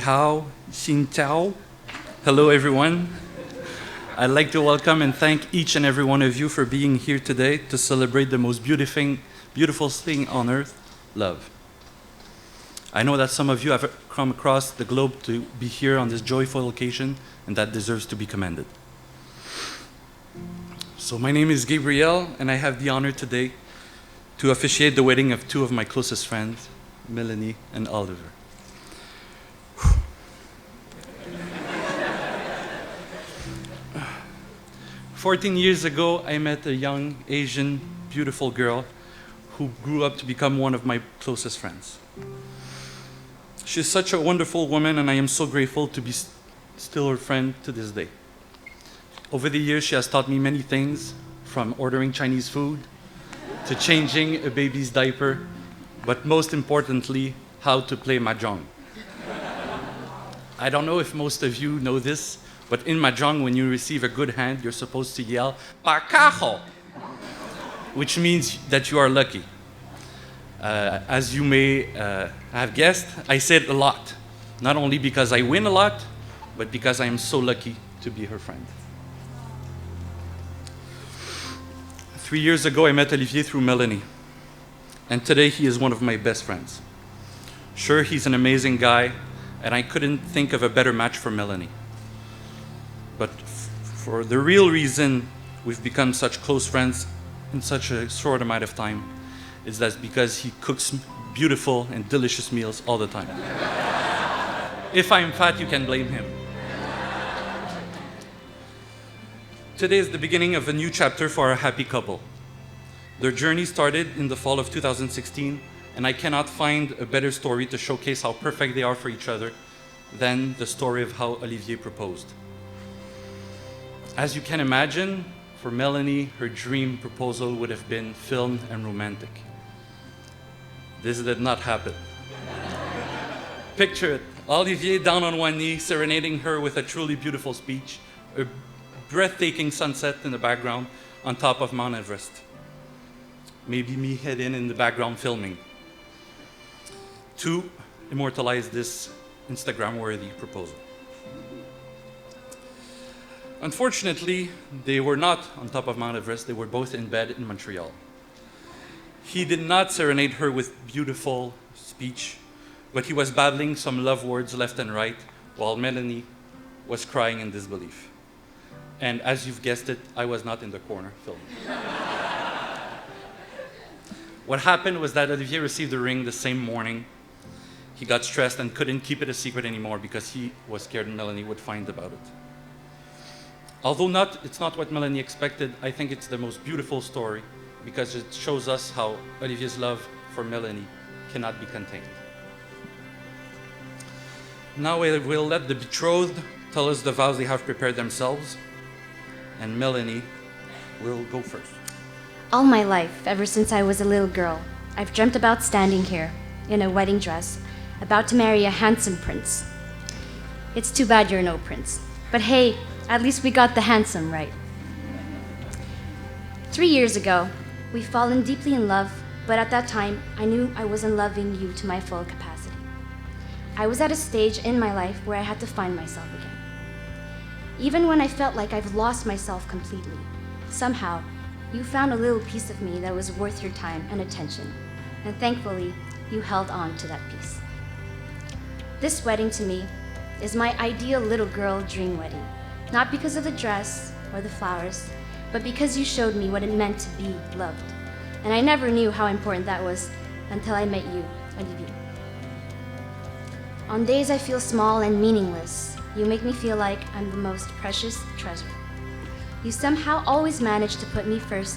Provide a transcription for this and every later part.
hao, xin chào. Hello, everyone. I'd like to welcome and thank each and every one of you for being here today to celebrate the most beautiful thing on earth, love. I know that some of you have come across the globe to be here on this joyful occasion, and that deserves to be commended. So my name is Gabriel, and I have the honor today to officiate the wedding of two of my closest friends, Melanie and Oliver. 14 years ago, I met a young, Asian, beautiful girl who grew up to become one of my closest friends. She's such a wonderful woman, and I am so grateful to be still her friend to this day. Over the years, she has taught me many things, from ordering Chinese food to changing a baby's diaper, but most importantly, how to play mahjong. I don't know if most of you know this, but in mahjong, when you receive a good hand, you're supposed to yell, "Pakaho," which means that you are lucky. As you may have guessed, I say it a lot, not only because I win a lot, but because I am so lucky to be her friend. 3 years ago, I met Olivier through Melanie, and today he is one of my best friends. Sure, he's an amazing guy, and I couldn't think of a better match for Melanie. But for the real reason we've become such close friends in such a short amount of time is that because he cooks beautiful and delicious meals all the time. If I'm fat, you can blame him. Today is the beginning of a new chapter for our happy couple. Their journey started in the fall of 2016, and I cannot find a better story to showcase how perfect they are for each other than the story of how Olivier proposed. As you can imagine, for Melanie, her dream proposal would have been filmed and romantic. This did not happen. Picture it, Olivier down on one knee, serenading her with a truly beautiful speech, a breathtaking sunset in the background on top of Mount Everest. Maybe me hidden in the background filming. To immortalize this Instagram-worthy proposal. Unfortunately, they were not on top of Mount Everest, they were both in bed in Montreal. He did not serenade her with beautiful speech, but he was babbling some love words left and right while Melanie was crying in disbelief. And as you've guessed it, I was not in the corner filming. What happened was that Olivier received the ring the same morning. He got stressed and couldn't keep it a secret anymore because he was scared Melanie would find about it. Although it's not what Melanie expected, I think it's the most beautiful story because it shows us how Olivier's love for Melanie cannot be contained. Now we'll let the betrothed tell us the vows they have prepared themselves, and Melanie will go first. All my life, ever since I was a little girl, I've dreamt about standing here in a wedding dress, about to marry a handsome prince. It's too bad you're no prince, but hey, at least we got the handsome right. 3 years ago, we've fallen deeply in love, but at that time, I knew I wasn't loving you to my full capacity. I was at a stage in my life where I had to find myself again. Even when I felt like I've lost myself completely, somehow, you found a little piece of me that was worth your time and attention, and thankfully, you held on to that piece. This wedding to me is my ideal little girl dream wedding. Not because of the dress or the flowers, but because you showed me what it meant to be loved. And I never knew how important that was until I met you, Olivier. On days I feel small and meaningless, you make me feel like I'm the most precious treasure. You somehow always manage to put me first,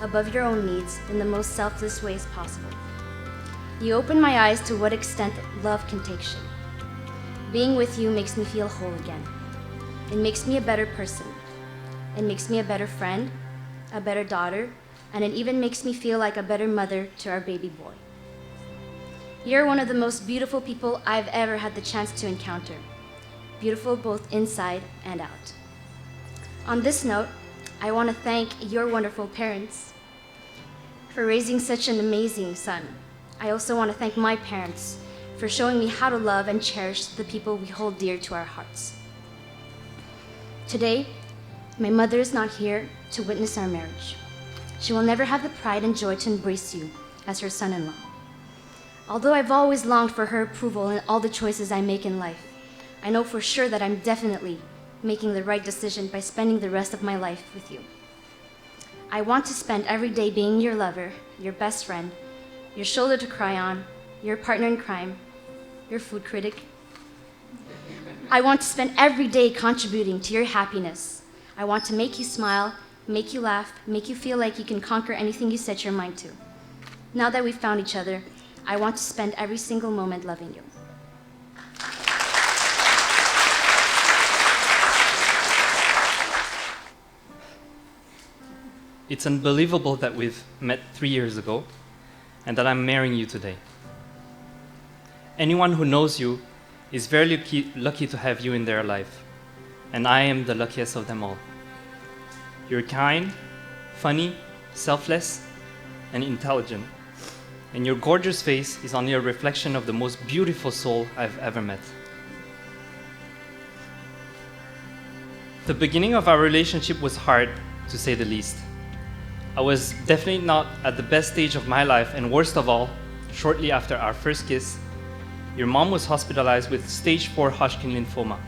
above your own needs, in the most selfless ways possible. You open my eyes to what extent love can take shape. Being with you makes me feel whole again. It makes me a better person. It makes me a better friend, a better daughter, and it even makes me feel like a better mother to our baby boy. You're one of the most beautiful people I've ever had the chance to encounter. Beautiful both inside and out. On this note, I want to thank your wonderful parents for raising such an amazing son. I also want to thank my parents for showing me how to love and cherish the people we hold dear to our hearts. Today, my mother is not here to witness our marriage. She will never have the pride and joy to embrace you as her son-in-law. Although I've always longed for her approval in all the choices I make in life, I know for sure that I'm definitely making the right decision by spending the rest of my life with you. I want to spend every day being your lover, your best friend, your shoulder to cry on, your partner in crime, your food critic. I want to spend every day contributing to your happiness. I want to make you smile, make you laugh, make you feel like you can conquer anything you set your mind to. Now that we've found each other, I want to spend every single moment loving you. It's unbelievable that we've met 3 years ago and that I'm marrying you today. Anyone who knows you is very lucky to have you in their life, and I am the luckiest of them all. You're kind, funny, selfless, and intelligent, and your gorgeous face is only a reflection of the most beautiful soul I've ever met. The beginning of our relationship was hard, to say the least. I was definitely not at the best stage of my life, and worst of all, shortly after our first kiss, your mom was hospitalized with stage 4 Hodgkin lymphoma.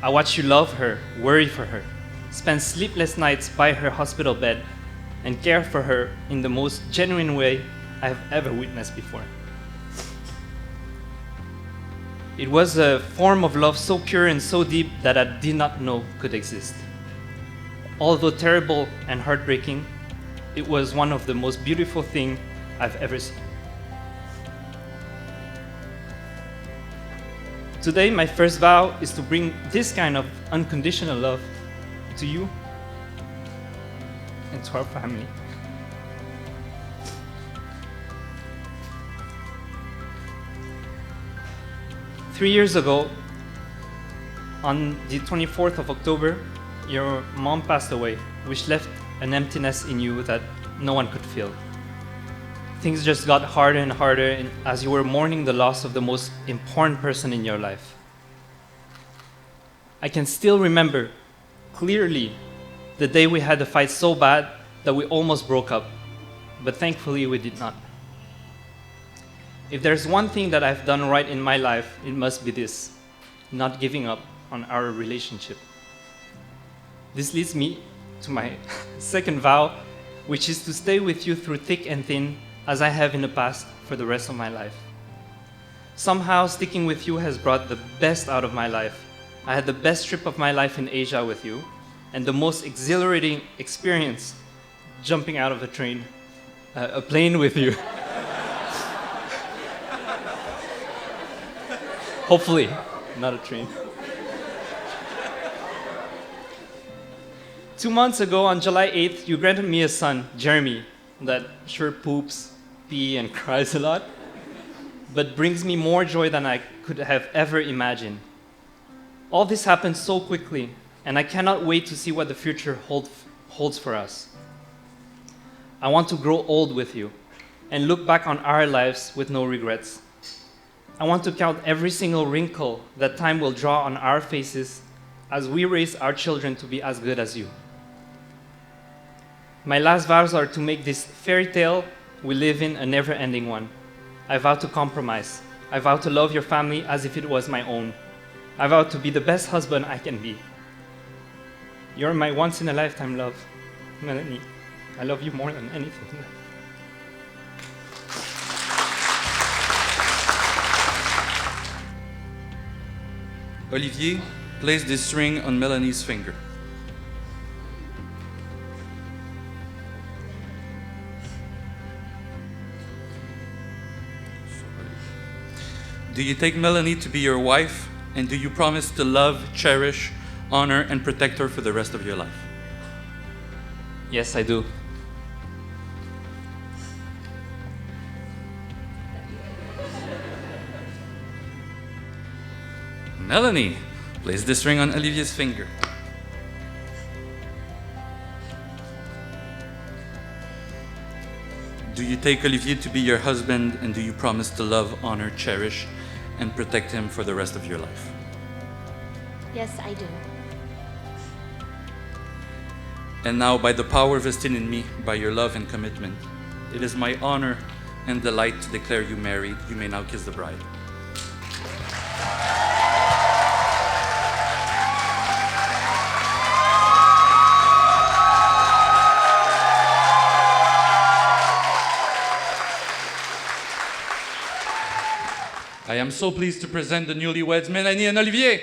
I watched you love her, worry for her, spend sleepless nights by her hospital bed, and care for her in the most genuine way I have ever witnessed before. It was a form of love so pure and so deep that I did not know could exist. Although terrible and heartbreaking, it was one of the most beautiful things I've ever seen. Today, my first vow is to bring this kind of unconditional love to you and to our family. Three years ago, on the 24th of October, your mom passed away, which left an emptiness in you that no one could fill. Things just got harder and harder as you were mourning the loss of the most important person in your life. I can still remember clearly the day we had a fight so bad that we almost broke up, but thankfully we did not. If there's one thing that I've done right in my life, it must be this: not giving up on our relationship. This leads me to my second vow, which is to stay with you through thick and thin, as I have in the past, for the rest of my life. Somehow, sticking with you has brought the best out of my life. I had the best trip of my life in Asia with you, and the most exhilarating experience jumping out of a plane with you. Hopefully, not a train. 2 months ago, on July 8th, you granted me a son, Jeremy, that sure poops, pees, and cries a lot, but brings me more joy than I could have ever imagined. All this happened so quickly, and I cannot wait to see what the future holds for us. I want to grow old with you and look back on our lives with no regrets. I want to count every single wrinkle that time will draw on our faces as we raise our children to be as good as you. My last vows are to make this fairy tale we live in a never-ending one. I vow to compromise. I vow to love your family as if it was my own. I vow to be the best husband I can be. You're my once-in-a-lifetime love, Melanie. I love you more than anything. Olivier, place this ring on Melanie's finger. Do you take Melanie to be your wife, and do you promise to love, cherish, honor, and protect her for the rest of your life? Yes, I do. Melanie, place this ring on Olivier's finger. Do you take Olivier to be your husband, and do you promise to love, honor, cherish, and protect him for the rest of your life? Yes, I do. And now, by the power vested in me, by your love and commitment, it is my honor and delight to declare you married. You may now kiss the bride. I am so pleased to present the newlyweds, Melanie and Olivier.